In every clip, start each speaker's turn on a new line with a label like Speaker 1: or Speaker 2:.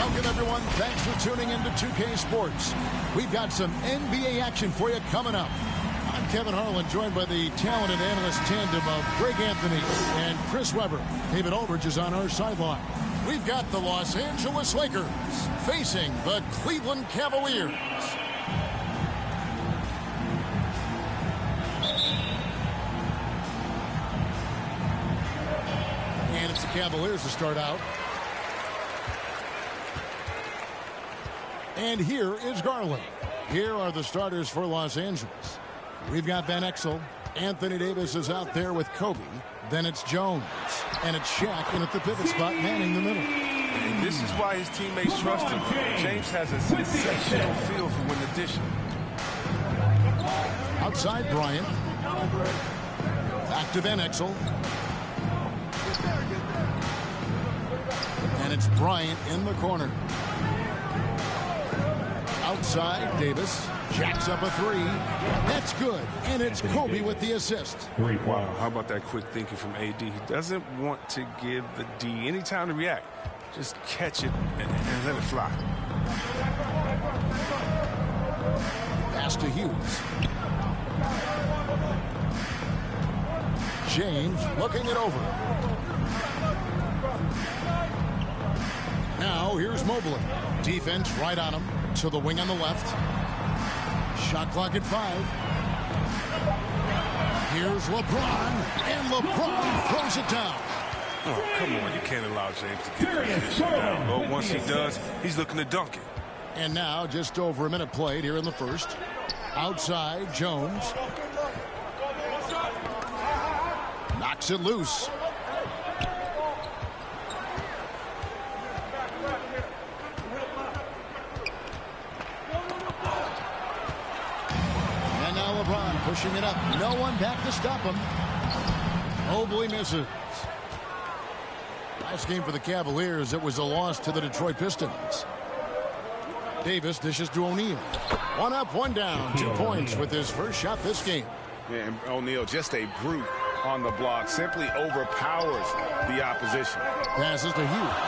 Speaker 1: Welcome, everyone. Thanks for tuning in to 2K Sports. We've got some NBA action for you coming up. I'm Kevin Harlan, joined by the talented analyst tandem of Greg Anthony and Chris Webber. David Aldridge is on our sideline. We've got the Los Angeles Lakers facing the Cleveland Cavaliers. And it's the Cavaliers to start out. And here is Garland. Here are the starters for Los Angeles. We've got Van Exel. Anthony Davis is out there with Kobe. Then it's Jones. And it's Shaq in at the pivot spot, manning the middle.
Speaker 2: And this is why his teammates trust him. James has a sensational feel for when to dish.
Speaker 1: Outside Bryant. Back to Van Exel. And it's Bryant in the corner. Outside, Davis jacks up a three. That's good. And it's Kobe with the assist.
Speaker 2: Wow, how about that quick thinking from AD? He doesn't want to give the D any time to react. Just catch it and let it fly.
Speaker 1: Pass to Hughes. James looking it over. Now here's Mobley. Defense right on him. To the wing on the left. Shot clock at 5. Here's LeBron. And LeBron throws it down.
Speaker 2: Oh, come on. You can't allow James to get this down. But once he does, he's looking to dunk it.
Speaker 1: And now just over a minute played here in the first. Outside, Jones. Knocks it loose. LeBron pushing it up. No one back to stop him. Mobley misses. Last game for the Cavaliers, it was a loss to the Detroit Pistons. Davis dishes to O'Neal. One up, one down. 2 points with his first shot this game.
Speaker 3: Yeah, and O'Neal, just a brute on the block. Simply overpowers the opposition.
Speaker 1: Passes to Hughes.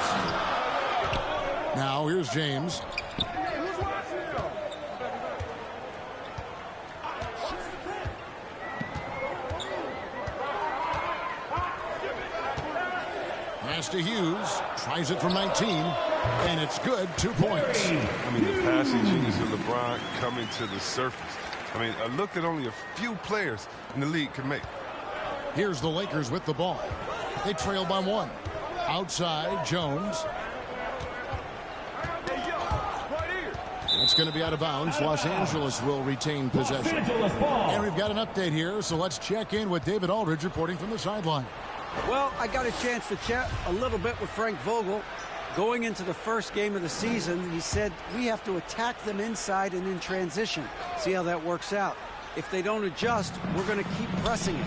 Speaker 1: Now here's James. To Hughes, tries it from 19, and it's good. 2 points.
Speaker 2: I mean, the passing genius of LeBron coming to the surface. I mean, a look that only a few players in the league can make.
Speaker 1: Here's the Lakers with the ball. They trail by 1. Outside, Jones. That's going to be out of bounds. Los Angeles will retain possession. And we've got an update here, so let's check in with David Aldridge reporting from the sideline.
Speaker 4: Well, I got a chance to chat a little bit with Frank Vogel. Going into the first game of the season, he said we have to attack them inside and in transition. See how that works out. If they don't adjust, we're going to keep pressing it.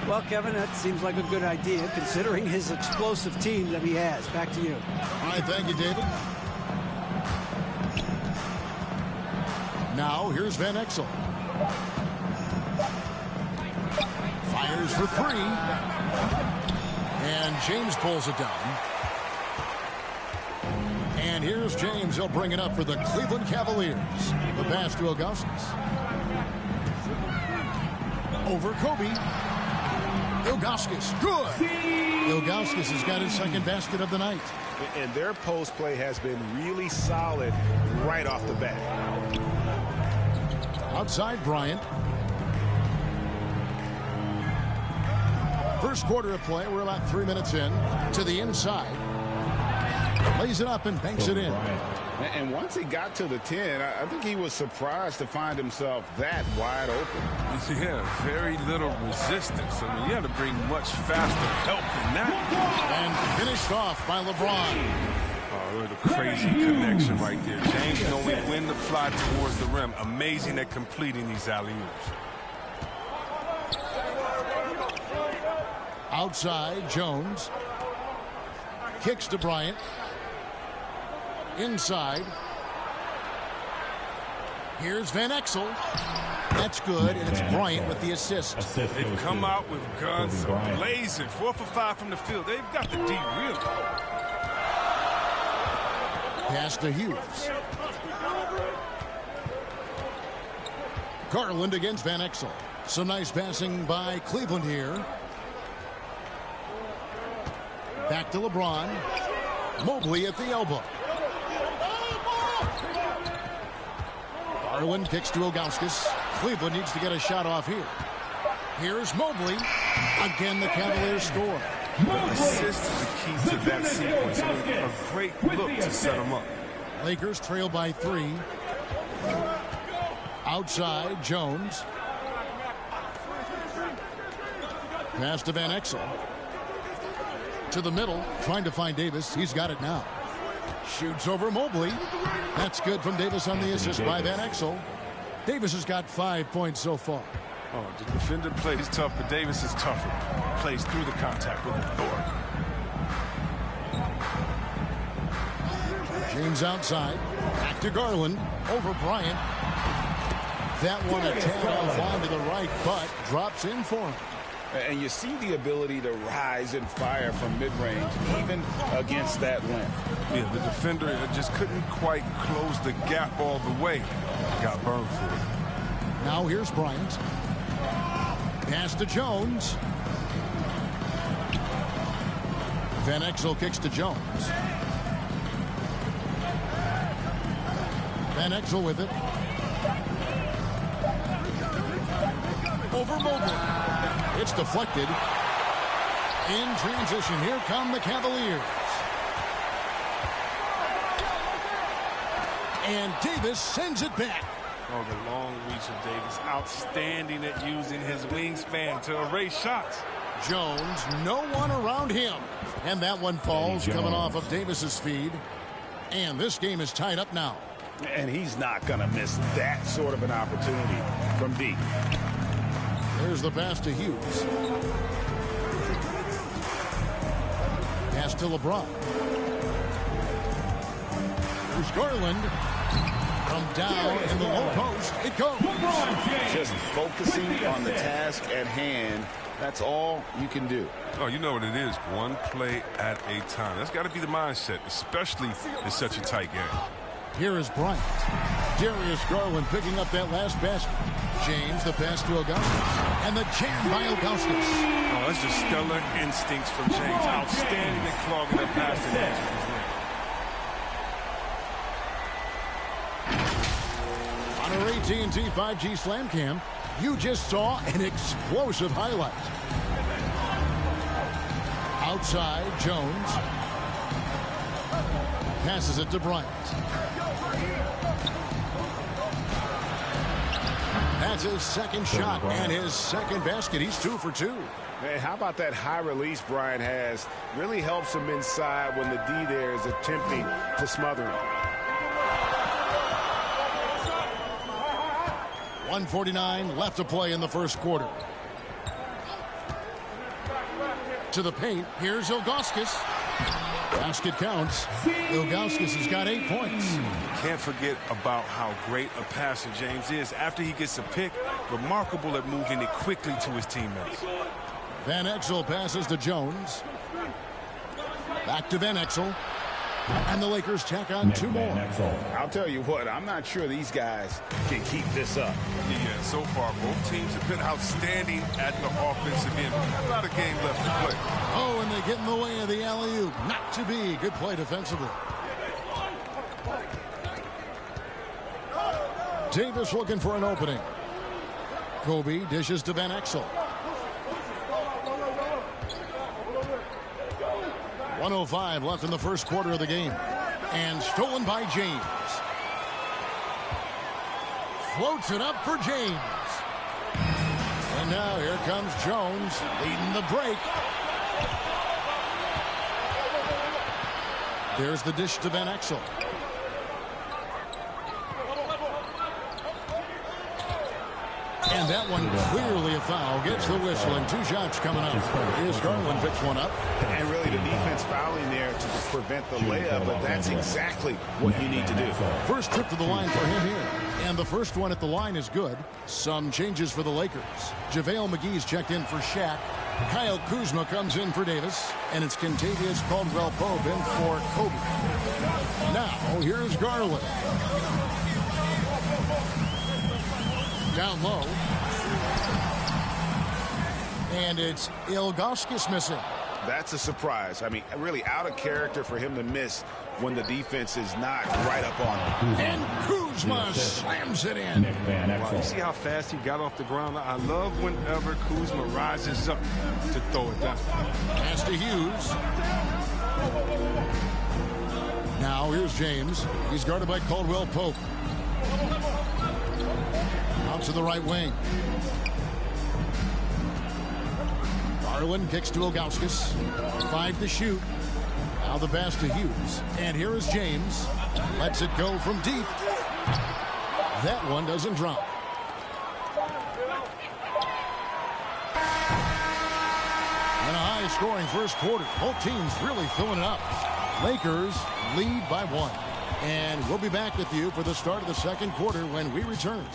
Speaker 4: Well, Kevin, that seems like a good idea considering his explosive team that he has. Back to you.
Speaker 1: All right, thank you, David. Now, here's Van Exel. Fires for 3. And James pulls it down. And here's James. He'll bring it up for the Cleveland Cavaliers. The pass to Ilgauskas. Over Kobe. Ilgauskas. Good. Ilgauskas has got his second basket of the night.
Speaker 3: And their post play has been really solid right off the bat.
Speaker 1: Outside Bryant. First quarter of play, we're about 3 minutes in. To the inside. Lays it up and banks it in.
Speaker 3: And once he got to the 10, I think he was surprised to find himself that wide open.
Speaker 2: Yeah, very little resistance. I mean, you have to bring much faster help than that.
Speaker 1: And finished off by LeBron.
Speaker 2: Oh, there's a crazy connection right there. James knowing when to fly towards the rim. Amazing at completing these alley-oops.
Speaker 1: Outside, Jones. Kicks to Bryant. Inside. Here's Van Exel. That's good, and it's Bryant with the assist.
Speaker 2: They've come out with guns blazing. 4 for 5 from the field. They've got the D really.
Speaker 1: Pass to Hughes. Garland against Van Exel. Some nice passing by Cleveland here. Back to LeBron. Mobley at the elbow. Garland kicks to Ilgauskas. Cleveland needs to get a shot off here. Here's Mobley. Again, the Cavaliers score.
Speaker 2: The assist is the key to that sequence. A great look to set them up.
Speaker 1: Lakers trail by 3. Outside, Jones. Pass to Van Exel. To the middle, trying to find Davis. He's got it now. Shoots over Mobley. That's good from Davis on the assist by Van Exel. Davis has got 5 points so far.
Speaker 2: Oh, the defender plays tough, but Davis is tougher. Plays through the contact with authority.
Speaker 1: James outside. Back to Garland. Over Bryant. That one a tad off line to the right, but drops in for him.
Speaker 3: And you see the ability to rise and fire from mid-range, even against that length.
Speaker 2: Yeah, the defender just couldn't quite close the gap all the way. Got burned for it.
Speaker 1: Now here's Bryant. Pass to Jones. Van Exel kicks to Jones. Van Exel with it. Over Mobley. It's deflected. In transition, here come the Cavaliers. And Davis sends it back.
Speaker 2: Oh, the long reach of Davis. Outstanding at using his wingspan to erase shots.
Speaker 1: Jones, no one around him. And that one falls coming off of Davis's feed. And this game is tied up now.
Speaker 3: And he's not going to miss that sort of an opportunity from deep.
Speaker 1: There's the pass to Hughes. Pass to LeBron. Here's Garland. From down in the low post, it goes.
Speaker 3: Just focusing on the task at hand. That's all you can do.
Speaker 2: Oh, you know what it is. One play at a time. That's got to be the mindset, especially in such a tight game.
Speaker 1: Here is Bryant. Darius Garland picking up that last basket. James, the pass to Ilgauskas. And the jam by Ilgauskas.
Speaker 2: Oh, that's just stellar instincts from James. Outstanding at clogging up past the edge.
Speaker 1: On our AT&T 5G Slam Cam, you just saw an explosive highlight. Outside, Jones. Passes it to Bryant. That's his second shot and his second basket. He's 2 for 2.
Speaker 3: Hey, how about that high release Bryant has? Really helps him inside when the D there is attempting to smother him.
Speaker 1: 1:49 left to play in the first quarter. To the paint. Here's Ilgauskas. Basket counts. Ilgauskas has got 8 points.
Speaker 2: Can't forget about how great a passer James is. After he gets a pick, remarkable at moving it quickly to his teammates.
Speaker 1: Van Exel passes to Jones. Back to Van Exel. And the Lakers tack on 2 more.
Speaker 3: I'll tell you what, I'm not sure these guys can keep this up.
Speaker 2: Yeah, so far both teams have been outstanding at the offensive end. Not a lot of game left to play.
Speaker 1: Oh, and they get in the way of the alley-oop. Not to be. Good play defensively. Davis looking for an opening. Kobe dishes to Van Exel. 1:05 left in the first quarter of the game. And stolen by James. Floats it up for James. And now here comes Jones leading the break. There's the dish to Van Exel. And that one clearly a foul. Gets the whistle and 2 shots coming up. Here's Garland picks one up.
Speaker 3: And really the defense fouling there to prevent the layup, but that's exactly what you need to do.
Speaker 1: First trip to the line for him here. And the first one at the line is good. Some changes for the Lakers. JaVale McGee's checked in for Shaq. Kyle Kuzma comes in for Davis, and it's Kentavious Caldwell-Pope in for Kobe. Now, here's Garland. Down low. And it's Ilgauskas missing.
Speaker 3: That's a surprise. I mean, really out of character for him to miss when the defense is not right up on him.
Speaker 1: And Kuzma slams it in.
Speaker 2: Wow, you see how fast he got off the ground? I love whenever Kuzma rises up to throw it down.
Speaker 1: Pass to Hughes. Now here's James. He's guarded by Caldwell-Pope. Out to the right wing. Garland kicks to Ilgauskas. 5 to shoot. Now the pass to Hughes. And here is James. Lets it go from deep. That one doesn't drop. And a high-scoring first quarter. Both teams really filling it up. Lakers lead by 1. And we'll be back with you for the start of the second quarter when we return.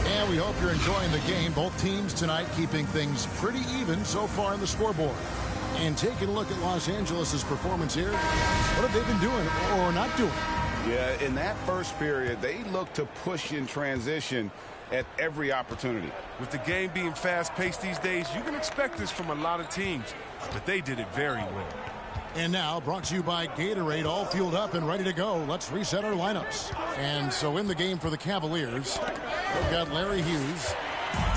Speaker 1: And we hope you're enjoying the game. Both teams tonight keeping things pretty even so far on the scoreboard. And taking a look at Los Angeles' performance here, what have they been doing or not doing?
Speaker 3: Yeah, in that first period, they looked to push in transition at every opportunity.
Speaker 2: With the game being fast-paced these days, you can expect this from a lot of teams, but they did it very well.
Speaker 1: And now, brought to you by Gatorade, all fueled up and ready to go. Let's reset our lineups. And so in the game for the Cavaliers, we've got Larry Hughes.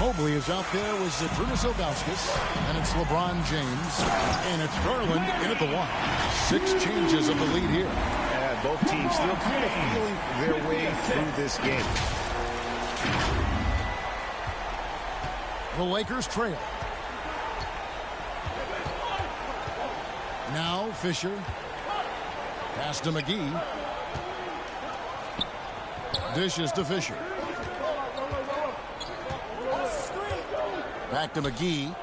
Speaker 1: Mobley is out there with Zydrunas Ilgauskas, and it's LeBron James, and it's Garland in at the 1. 6 changes of the lead here.
Speaker 3: Yeah, both teams still kind of feeling their way through this game.
Speaker 1: The Lakers trail. Now Fisher. Pass to McGee. Dishes to Fisher. Back to McGee.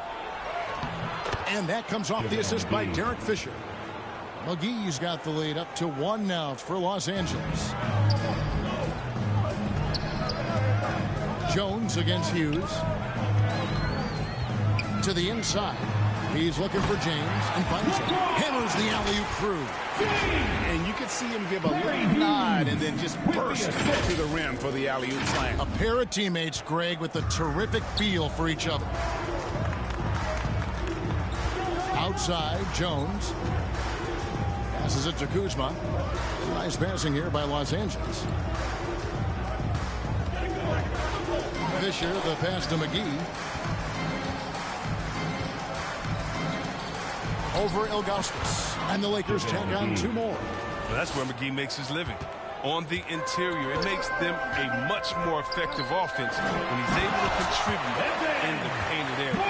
Speaker 1: And that comes off the assist by Derek Fisher. McGee's got the lead up to 1 now for Los Angeles. Jones against Hughes. To the inside. He's looking for James and finds him. Hammers the alley-oop through.
Speaker 3: And you could see him give a little nod and then just burst to the rim for the alley-oop slam.
Speaker 1: A pair of teammates, Greg, with a terrific feel for each other. Outside, Jones. Passes it to Kuzma. Nice passing here by Los Angeles. Fisher, the pass to McGee. Over Ilgauskas. And the Lakers tack on 2 more.
Speaker 2: Well, that's where McGee makes his living. On the interior, it makes them a much more effective offense when he's able to contribute in the painted area.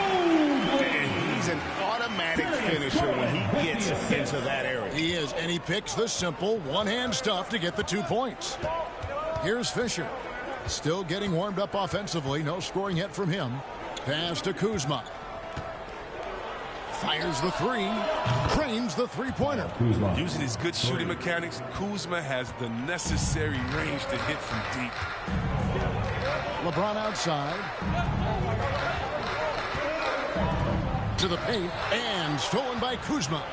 Speaker 3: And he's an automatic finisher when he gets into that area.
Speaker 1: He is, and he picks the simple one-hand stuff to get the 2 points. Here's Fisher. Still getting warmed up offensively. No scoring yet from him. Pass to Kuzma. Fires the 3. Trains the 3-pointer.
Speaker 2: Using his good shooting mechanics, Kuzma has the necessary range to hit from deep.
Speaker 1: LeBron outside. To the paint. And stolen by Kuzma.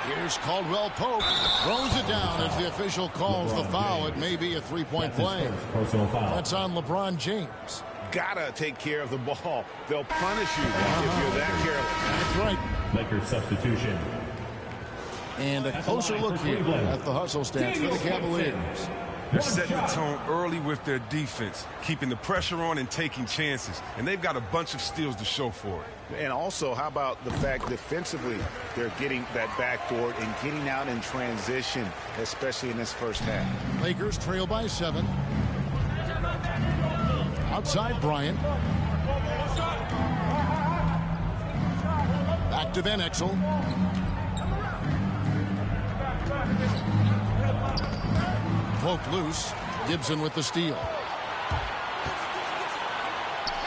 Speaker 1: Here's Caldwell-Pope. Throws it down as the official calls the foul. It may be a 3-point play. That's on LeBron James.
Speaker 3: Gotta take care of the ball. They'll punish you if you're that careless.
Speaker 1: That's right.
Speaker 5: Lakers substitution.
Speaker 1: And a closer look here at the hustle stats for the Cavaliers.
Speaker 2: They're setting the tone early with their defense, keeping the pressure on and taking chances. And they've got a bunch of steals to show for it.
Speaker 3: And also, how about the fact defensively they're getting that backboard and getting out in transition, especially in this first half.
Speaker 1: Lakers trail by 7. Outside Bryant. Back to Van Exel. Poked loose. Gibson with the steal.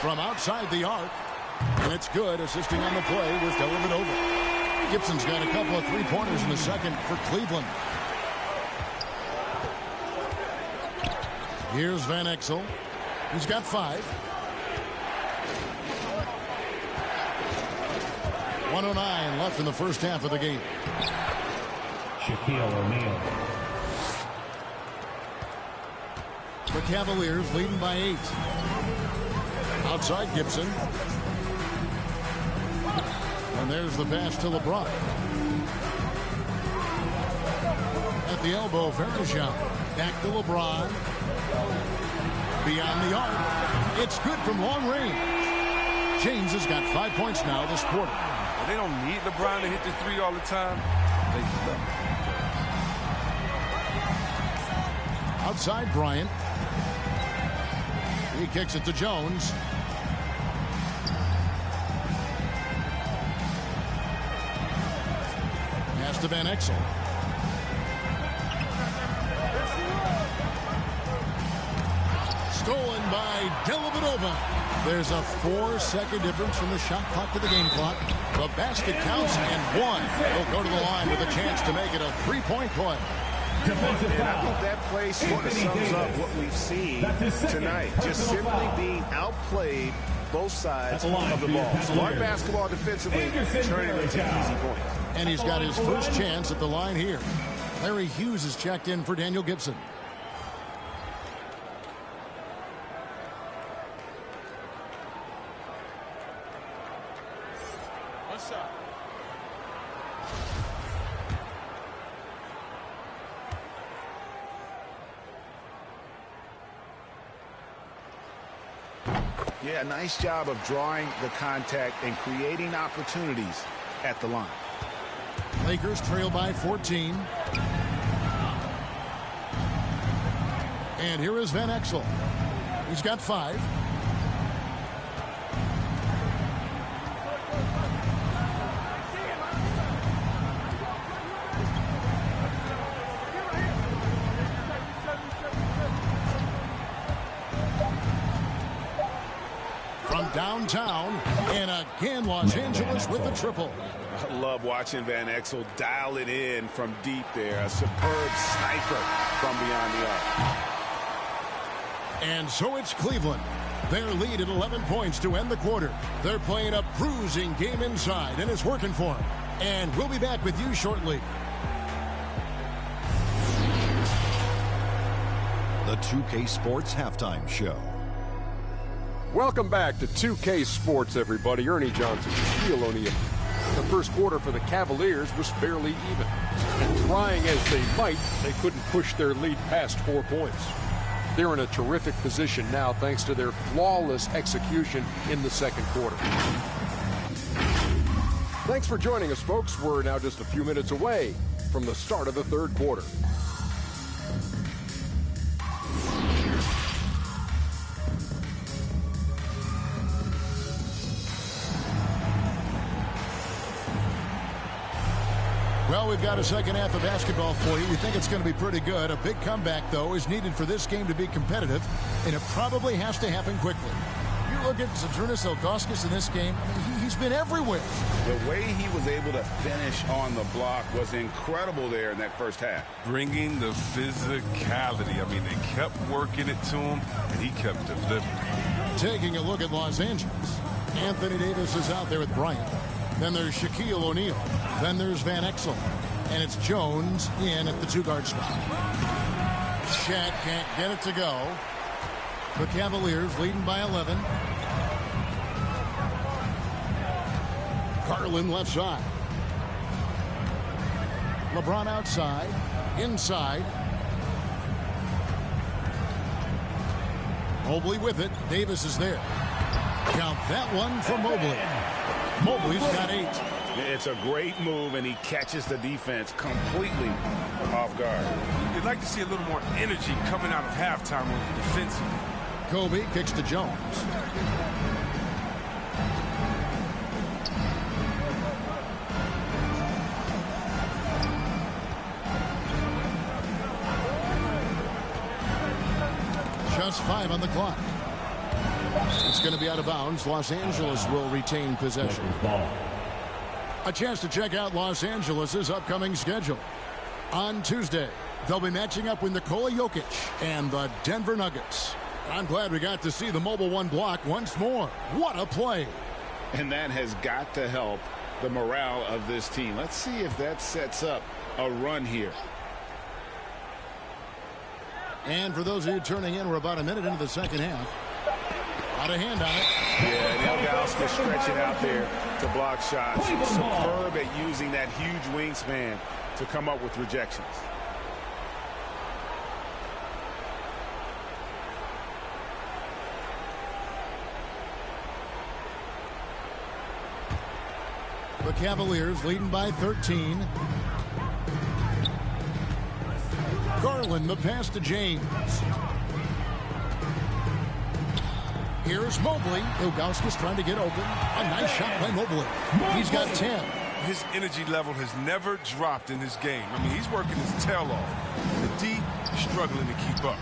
Speaker 1: from outside the arc. And it's good. Assisting on the play was Dellavedova. Gibson's got a couple of three-pointers in the second for Cleveland. Here's Van Exel. He's got 5. 1:09 left in the first half of the game.
Speaker 5: Shaquille O'Neal.
Speaker 1: The Cavaliers leading by 8. Outside Gibson. And there's the pass to LeBron. At the elbow, Varejao. Back to LeBron. Beyond the arc. It's good from long range. James has got 5 points now this quarter.
Speaker 2: Well, they don't need LeBron to hit the 3 all the time. They love it.
Speaker 1: Outside Bryant. He kicks it to Jones. Pass to Van Exel. Stolen by Dellavedova. There's a 4-second difference from the shot clock to the game clock. The basket counts and 1. He'll go to the line with a chance to make it a 3-point play.
Speaker 3: And I think that play sort of sums up what we've seen tonight. Just simply being outplayed both sides of the ball. Smart basketball defensively, turning it into easy points.
Speaker 1: And he's got his first chance at the line here. Larry Hughes is checked in for Daniel Gibson.
Speaker 2: What's up?
Speaker 3: Yeah, nice job of drawing the contact and creating opportunities at the line.
Speaker 1: Lakers trail by 14. And here is Van Exel. He's got 5. From downtown, and again Los Angeles with the triple.
Speaker 3: I love watching Van Exel dial it in from deep there. A superb sniper from beyond the arc.
Speaker 1: And so it's Cleveland. Their lead at 11 points to end the quarter. They're playing a bruising game inside, and it's working for them. And we'll be back with you shortly.
Speaker 6: The 2K Sports Halftime Show.
Speaker 7: Welcome back to 2K Sports, everybody. Ernie Johnson, Shaquille O'Neal. The first quarter for the Cavaliers was fairly even. And trying as they might, they couldn't push their lead past 4 points. They're in a terrific position now thanks to their flawless execution in the second quarter. Thanks for joining us, folks. We're now just a few minutes away from the start of the third quarter.
Speaker 1: Well, we've got a second half of basketball for you. We think it's going to be pretty good. A big comeback, though, is needed for this game to be competitive, and it probably has to happen quickly. You look at Zydrunas Ilgauskas in this game, I mean, he's been everywhere.
Speaker 8: The way he was able to finish on the block was incredible there in that first half.
Speaker 2: Bringing the physicality. I mean, they kept working it to him, and he kept delivering.
Speaker 1: Taking a look at Los Angeles. Anthony Davis is out there with Bryant. Then there's Shaquille O'Neal. Then there's Van Exel. And it's Jones in at the 2-guard spot. Shaq can't get it to go. The Cavaliers leading by 11. Garland left side. LeBron outside. Inside. Mobley with it. Davis is there. Count that one for Mobley. Mobley's got 8.
Speaker 3: It's a great move, and he catches the defense completely off guard.
Speaker 2: You'd like to see a little more energy coming out of halftime defensively.
Speaker 1: Kobe kicks to Jones. Just 5 on the clock. It's going to be out of bounds. Los Angeles will retain possession. A chance to check out Los Angeles' upcoming schedule. On Tuesday, they'll be matching up with Nikola Jokic and the Denver Nuggets. I'm glad we got to see the Mobile One block once more. What a play.
Speaker 8: And that has got to help the morale of this team. Let's see if that sets up a run here.
Speaker 1: And for those of you turning in, we're about a minute into the second half. Out of hand on it.
Speaker 8: Yeah, and Ilgauskas stretching out there to block shots. Superb at using that huge wingspan to come up with rejections.
Speaker 1: The Cavaliers leading by 13. Garland, the pass to James. Here's Mobley. Ilgauskas trying to get open. A nice shot by Mobley. He's got 10.
Speaker 2: His energy level has never dropped in his game. I mean, he's working his tail off. The D struggling to keep up.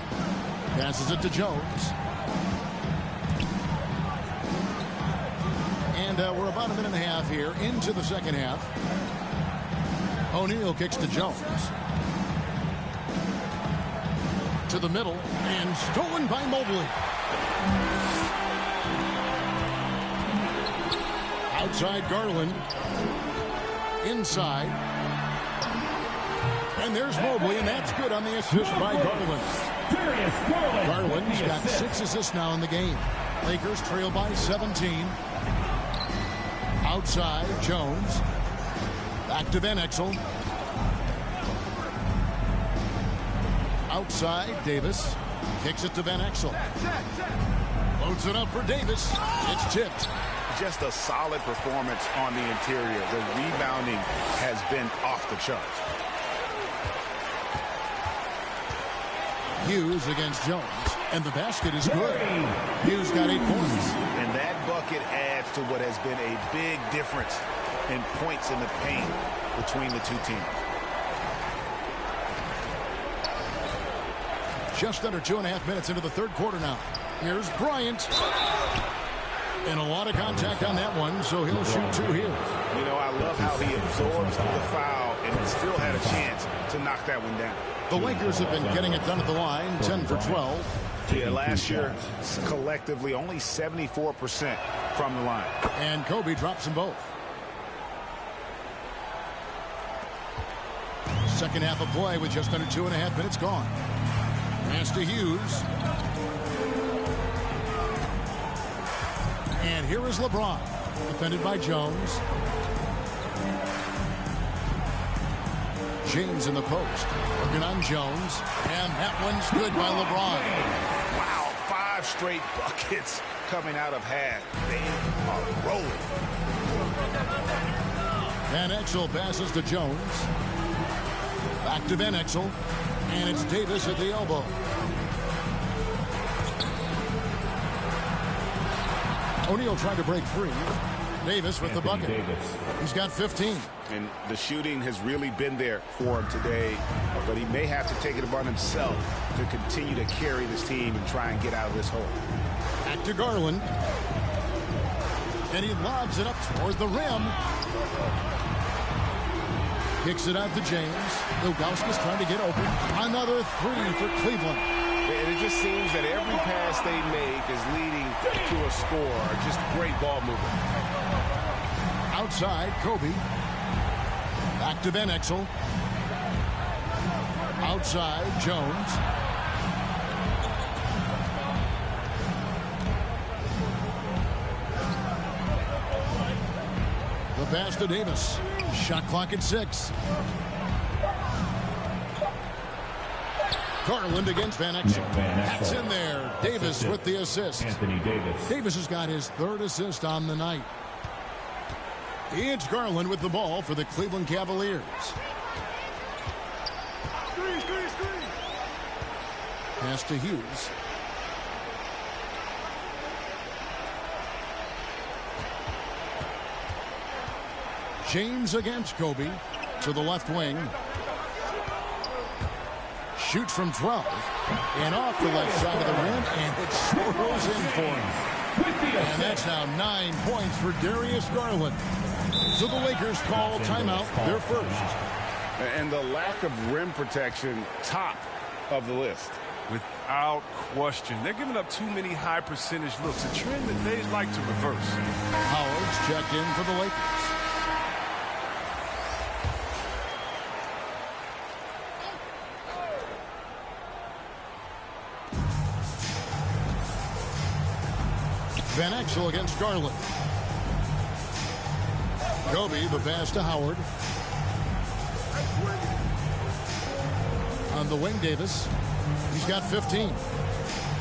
Speaker 1: Passes it to Jones. And we're about a minute and a half here into the second half. O'Neal kicks to Jones. To the middle, and stolen by Mobley. Outside Garland. Inside. And there's Mobley, and that's good on the assist by Garland. Garland's got 6 assists now in the game. Lakers trail by 17. Outside, Jones. Back to Van Exel. Outside, Davis. Kicks it to Van Exel. Loads it up for Davis. It's tipped.
Speaker 8: Just a solid performance on the interior. The rebounding has been off the charts.
Speaker 1: Hughes against Jones. And the basket is good. Hughes got 8 points.
Speaker 8: And that bucket adds to what has been a big difference in points in the paint between the two teams.
Speaker 1: Just under 2.5 minutes into the third quarter now. Here's Bryant. And a lot of contact on that one, so he'll shoot 2 here.
Speaker 8: You know, I love how he absorbs the foul and still had a chance to knock that one down.
Speaker 1: The Lakers have been getting it done at the line, 10 for 12.
Speaker 8: Yeah, last year, collectively, only 74% from the line.
Speaker 1: And Kobe drops them both. Second half of play with just under 2.5 minutes gone. Pass to Hughes. And here is LeBron. Defended by Jones. James in the post. Working on Jones. And that one's good by LeBron.
Speaker 8: Wow, 5 straight buckets coming out of half. They are rolling.
Speaker 1: Van Exel passes to Jones. Back to Van Exel. And it's Davis at the elbow. O'Neal tried to break free. Davis with the bucket. He's got 15.
Speaker 8: And the shooting has really been there for him today, but he may have to take it upon himself to continue to carry this team and try and get out of this hole.
Speaker 1: Back to Garland. And he lobs it up toward the rim. Kicks it out to James. Ilgauskas trying to get open. Another 3 for Cleveland.
Speaker 3: And it just seems that every pass they make is leading to a score. Just great ball movement.
Speaker 1: Outside, Kobe. Back to Van Exel. Outside, Jones. The pass to Davis. Shot clock at 6. Garland against Van Exel. That's in there. Davis with the assist.
Speaker 5: Anthony Davis.
Speaker 1: Davis has got his 3rd assist on the night. It's Garland with the ball for the Cleveland Cavaliers. Pass to Hughes. James against Kobe to the left wing. Shoots from 12. And off the left side of the rim, and it swirls in for him. And that's now 9 points for Darius Garland. So the Lakers call timeout, their first.
Speaker 8: And the lack of rim protection, top of the list.
Speaker 2: Without question. They're giving up too many high percentage looks, a trend that they'd like to reverse.
Speaker 1: Howard's checked in for the Lakers. Van Exel against Garland. Kobe, the pass to Howard. On the wing, Davis. He's got 15.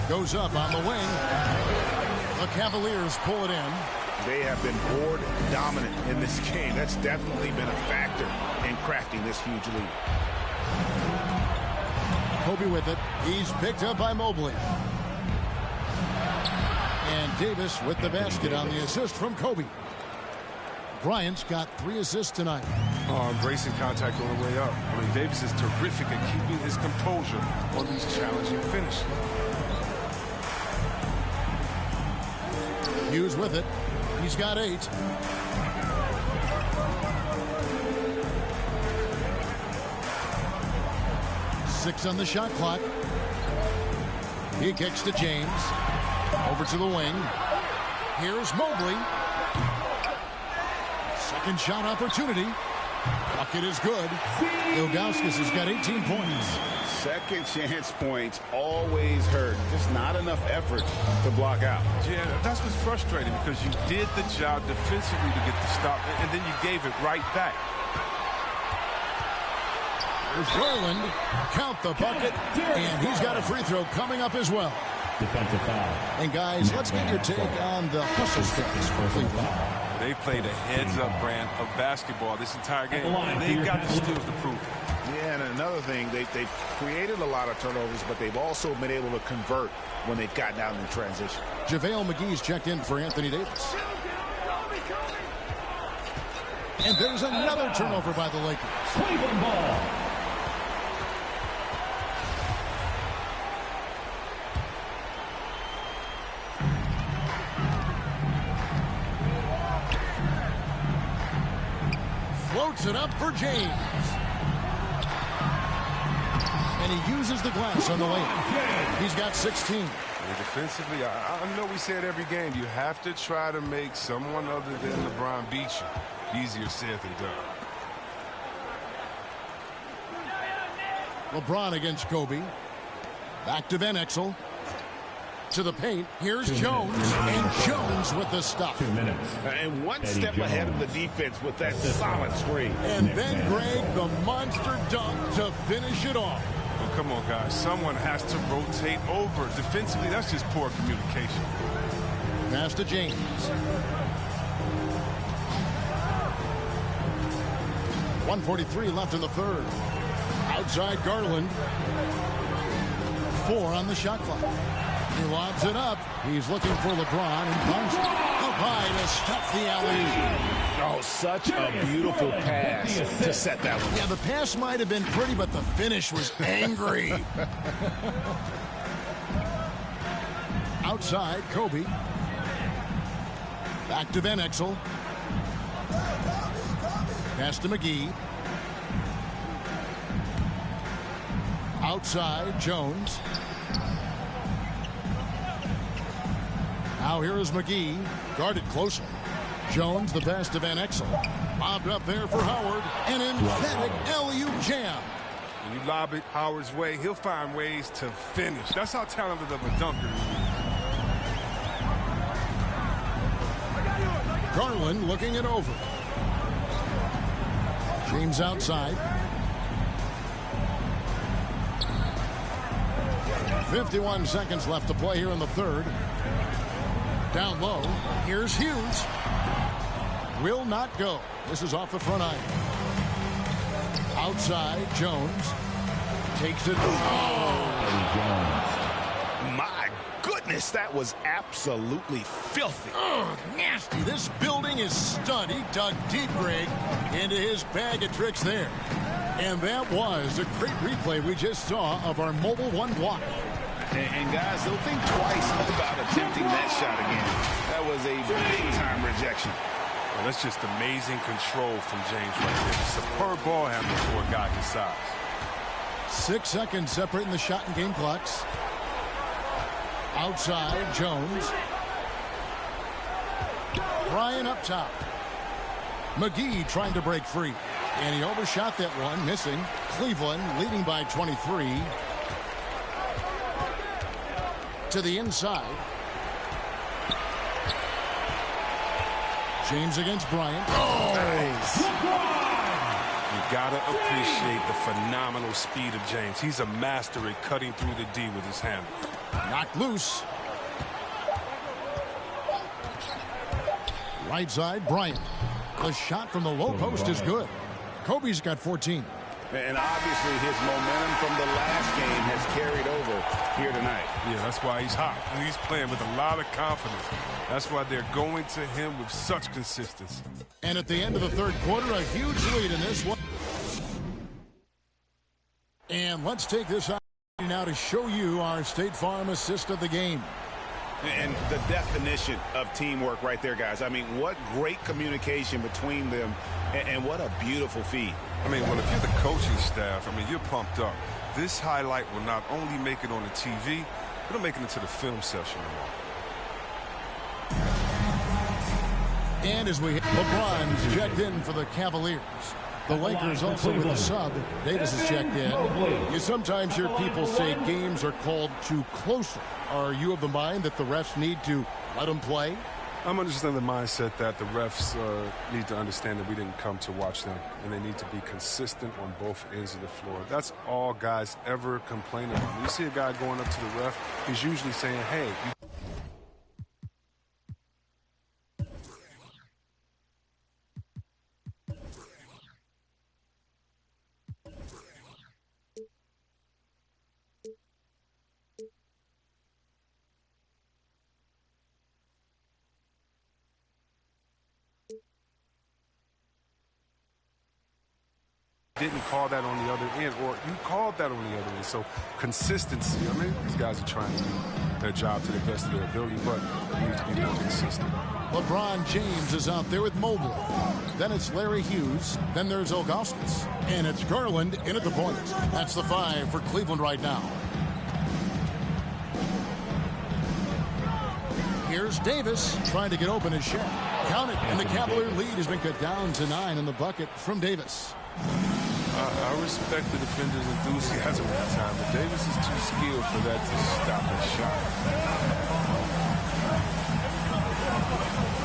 Speaker 1: Goes up on the wing. The Cavaliers pull it in.
Speaker 8: They have been board dominant in this game. That's definitely been a factor in crafting this huge lead.
Speaker 1: Kobe with it. He's picked up by Mobley. And Davis with the basket on the assist from Kobe. Bryant's got 3 assists tonight.
Speaker 2: Embracing contact on the way up. I mean, Davis is terrific at keeping his composure on these challenging finishes.
Speaker 1: Hughes with it. He's got 8. Six on the shot clock. He kicks to James. Over to the wing. Here's Mobley. Second shot opportunity. Bucket is good. Ilgauskas has got 18 points.
Speaker 8: Second chance points always hurt. Just not enough effort to block out.
Speaker 2: Yeah, that's what's frustrating because you did the job defensively to get the stop, and then you gave it right back.
Speaker 1: There's Garland. Count the bucket. And he's got a free throw coming up as well.
Speaker 5: Defensive foul.
Speaker 1: And guys, let's get your take on the hustle stance for Cleveland.
Speaker 2: They played a heads-up brand of basketball this entire game. They've got the skills to prove it.
Speaker 8: Yeah, and another thing, they've created a lot of turnovers, but they've also been able to convert when they've gotten out in transition.
Speaker 1: JaVale McGee's checked in for Anthony Davis. And there's another turnover by the Lakers.
Speaker 5: Cleveland ball.
Speaker 1: Floats it up for James. And he uses the glass on the layup. He's got 16.
Speaker 2: And defensively, I know we say it every game. You have to try to make someone other than LeBron beat you. Easier said than done.
Speaker 1: LeBron against Kobe. Back to Van Exel. To the paint. Here's Jones. And Jones with the stop.
Speaker 5: 2 minutes.
Speaker 8: And one step ahead of the defense with that solid screen.
Speaker 1: And then Greg, the monster dunk to finish it off.
Speaker 2: Well, come on, guys. Someone has to rotate over. Defensively, that's just poor communication.
Speaker 1: Pass to James. .143 left in the third. Outside Garland. 4 on the shot clock. He lobs it up. He's looking for LeBron and finds it. Up high to stuff the alley.
Speaker 8: Oh, such a beautiful pass to set that one.
Speaker 1: Yeah, the pass might have been pretty, but the finish was angry. Outside, Kobe. Back to Van Exel. Pass to McGee. Outside, Jones. Now here is McGee, guarded closely. Jones, the pass to Van Exel. Lobbed up there for Howard. An emphatic LU jam.
Speaker 2: When you lob it Howard's way, he'll find ways to finish. That's how talented of a dunker he is.
Speaker 1: Garland looking it over. James outside. 51 seconds left to play here in the third. Down low. Here's Hughes. Will not go. This is off the front iron. Outside, Jones. Takes it. Oh!
Speaker 8: My goodness, that was absolutely filthy.
Speaker 1: Oh, nasty. This building is stunned. He dug deep, Greg, into his bag of tricks there. And that was a great replay we just saw of our Mobile One block.
Speaker 8: And guys, they'll think twice about attempting that shot again. That was a big-time rejection.
Speaker 2: Well, that's just amazing control from James right there. Superb ball handling for a guy his size.
Speaker 1: 6 seconds separating the shot and game clocks. Outside, Jones. Bryant up top. McGee trying to break free. And he overshot that one, missing. Cleveland leading by 23. To the inside. James against Bryant. Oh!
Speaker 2: Nice. You gotta appreciate the phenomenal speed of James. He's a master at cutting through the D with his hand.
Speaker 1: Knocked loose. Right side, Bryant. The shot from the low post is good. Kobe's got 14.
Speaker 8: And obviously his momentum from the last game has carried over here tonight.
Speaker 2: Yeah, that's why he's hot. And he's playing with a lot of confidence. That's why they're going to him with such consistency.
Speaker 1: And at the end of the third quarter, a huge lead in this one. And let's take this opportunity now to show you our State Farm assist of the game.
Speaker 8: And the definition of teamwork right there, guys. I mean, what great communication between them, and what a beautiful feed.
Speaker 2: I mean, well, if you're the coaching staff, I mean, you're pumped up. This highlight will not only make it on the TV, it'll make it into the film session tomorrow.
Speaker 1: And as we LeBron's checked in for the Cavaliers. The Lakers also with a sub. Davis is checked in. You sometimes hear people say games are called too closely. Are you of the mind that the refs need to let them play?
Speaker 2: I'm understanding the mindset that the refs need to understand that we didn't come to watch them, and they need to be consistent on both ends of the floor. That's all guys ever complain about. When you see a guy going up to the ref, he's usually saying, hey, didn't call that on the other end, or you called that on the other end. So consistency. I mean, these guys are trying to do their job to the best of their ability, but they need to be more consistent.
Speaker 1: LeBron James is out there with Mobley. Then it's Larry Hughes. Then there's Ilgauskas. And it's Garland in at the point. That's the 5 for Cleveland right now. Here's Davis trying to get open his shot. Count it, and the Cavalier lead has been cut down to 9 in the bucket from Davis.
Speaker 2: I respect the defender's enthusiasm at the time, but Davis is too skilled for that to stop a shot.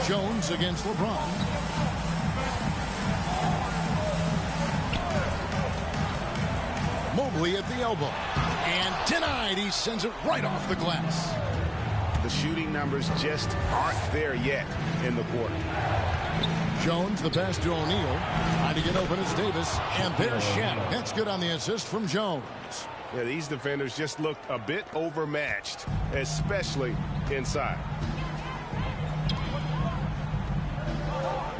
Speaker 1: Jones against LeBron. Mobley at the elbow. And denied. He sends it right off the glass.
Speaker 8: The shooting numbers just aren't there yet in the quarter.
Speaker 1: Jones, the pass to O'Neal. Trying to get open as Davis. And there's Shen. That's good on the assist from Jones.
Speaker 3: Yeah, these defenders just looked a bit overmatched, especially inside.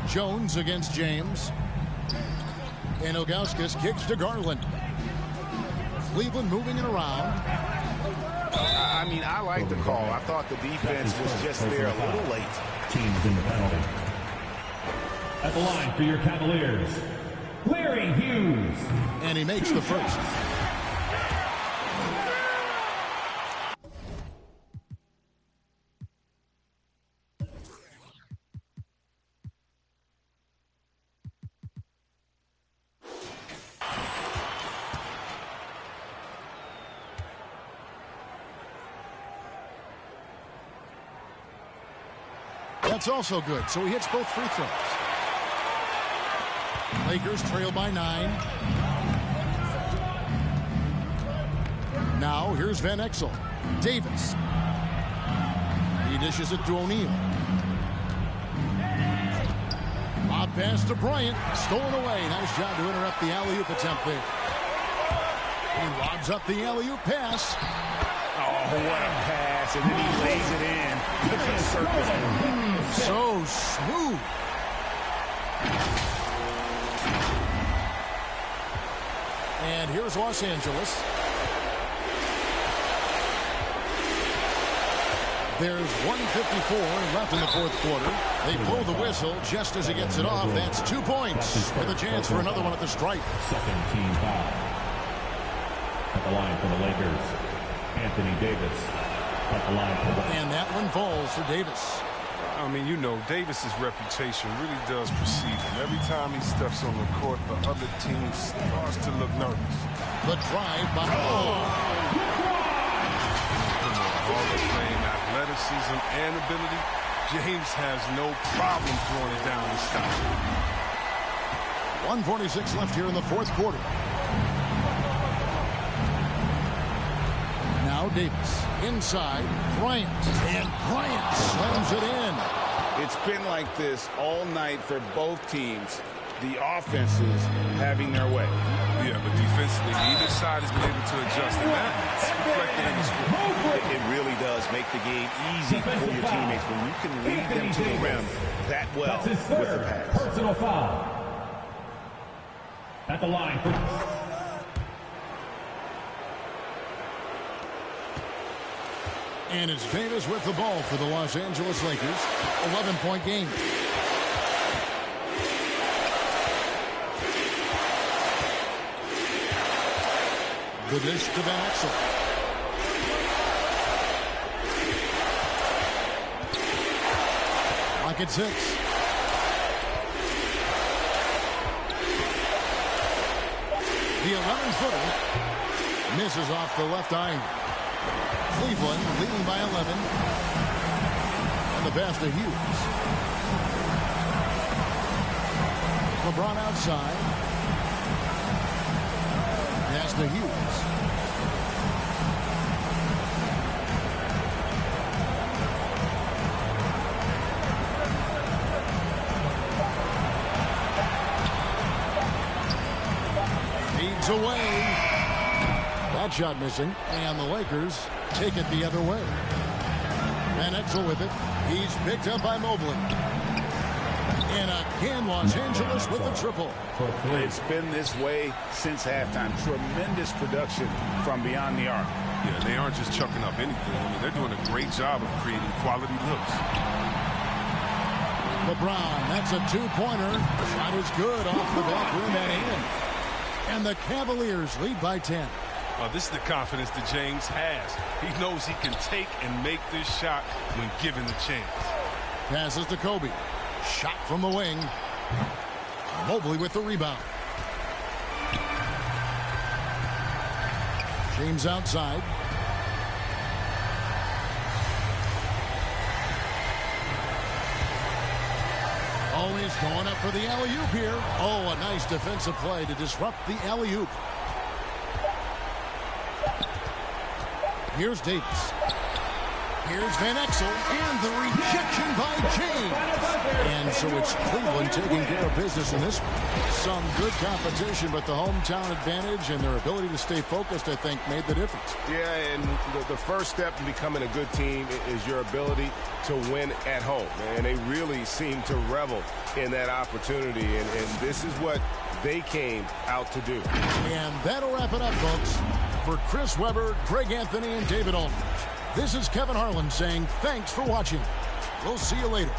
Speaker 1: Jones against James. And Ilgauskas kicks to Garland. Cleveland moving it around.
Speaker 8: I mean, I like the call. I thought the defense was just there a little late.
Speaker 5: Teams in the penalty. At the line for your Cavaliers, Larry Hughes.
Speaker 1: And he makes the first. That's also good. So he hits both free throws. Lakers trail by 9. Now here's Van Exel. Davis. He dishes it to O'Neal. Lob pass to Bryant. Stolen away. Nice job to interrupt the alley-oop attempt there. He lobs up the alley-oop pass.
Speaker 8: Oh, what a pass. And then he lays it in.
Speaker 1: So smooth. And here's Los Angeles. There's 1:54 left in the fourth quarter. They blow the whistle just as he gets it off. That's 2 points with a chance for another one at the stripe.
Speaker 5: Second team foul. At the line for the Lakers, Anthony Davis. At the line for the...
Speaker 1: And that one falls for Davis.
Speaker 2: I mean, you know, Davis's reputation really does precede him. Every time he steps on the court, the other team starts to look nervous.
Speaker 1: The drive by
Speaker 2: Hall of Fame athleticism and ability, James has no problem throwing it down and stopping.
Speaker 1: 1:46 left here in the fourth quarter. Now Davis inside Bryant, and Bryant slams it in.
Speaker 8: It's been like this all night for both teams. The offenses having their way.
Speaker 2: Yeah, but defensively, either side has been able to adjust, and that's reflected in the score.
Speaker 8: It really does make the game easy for your teammates when you can lead them to the rim that well with the pass.
Speaker 5: Personal foul. At the line for...
Speaker 1: And it's Davis with the ball for the Los Angeles Lakers. 11-point game. Good dish to Van Exel. Lock at 6. The 11-footer misses off the left iron. Cleveland leading by 11. And the pass to Hughes. LeBron outside. Pass to Hughes. Feeds away. That shot missing. And the Lakers take it the other way. Van Exel with it. He's picked up by Mobley. And again, Los Angeles with the triple.
Speaker 8: It's been this way since halftime. Tremendous production from beyond the arc.
Speaker 2: Yeah, they aren't just chucking up anything. I mean, they're doing a great job of creating quality looks.
Speaker 1: LeBron, that's a two-pointer. Shot is good off the back rim and in. And the Cavaliers lead by 10.
Speaker 2: This is the confidence that James has. He knows he can take and make this shot when given the chance.
Speaker 1: Passes to Kobe. Shot from the wing. Mobley with the rebound. James outside. Oh, he's going up for the alley-oop here. Oh, a nice defensive play to disrupt the alley-oop. Here's Davis. Here's Van Exel, and the rejection by James. And so it's Cleveland taking care of business in this one. Some good competition, but the hometown advantage and their ability to stay focused, I think, made the difference.
Speaker 3: Yeah, and the first step in becoming a good team is your ability to win at home. And they really seem to revel in that opportunity, and this is what they came out to do.
Speaker 1: And that'll wrap it up, folks. For Chris Webber, Greg Anthony, and David Allman, this is Kevin Harlan saying thanks for watching. We'll see you later.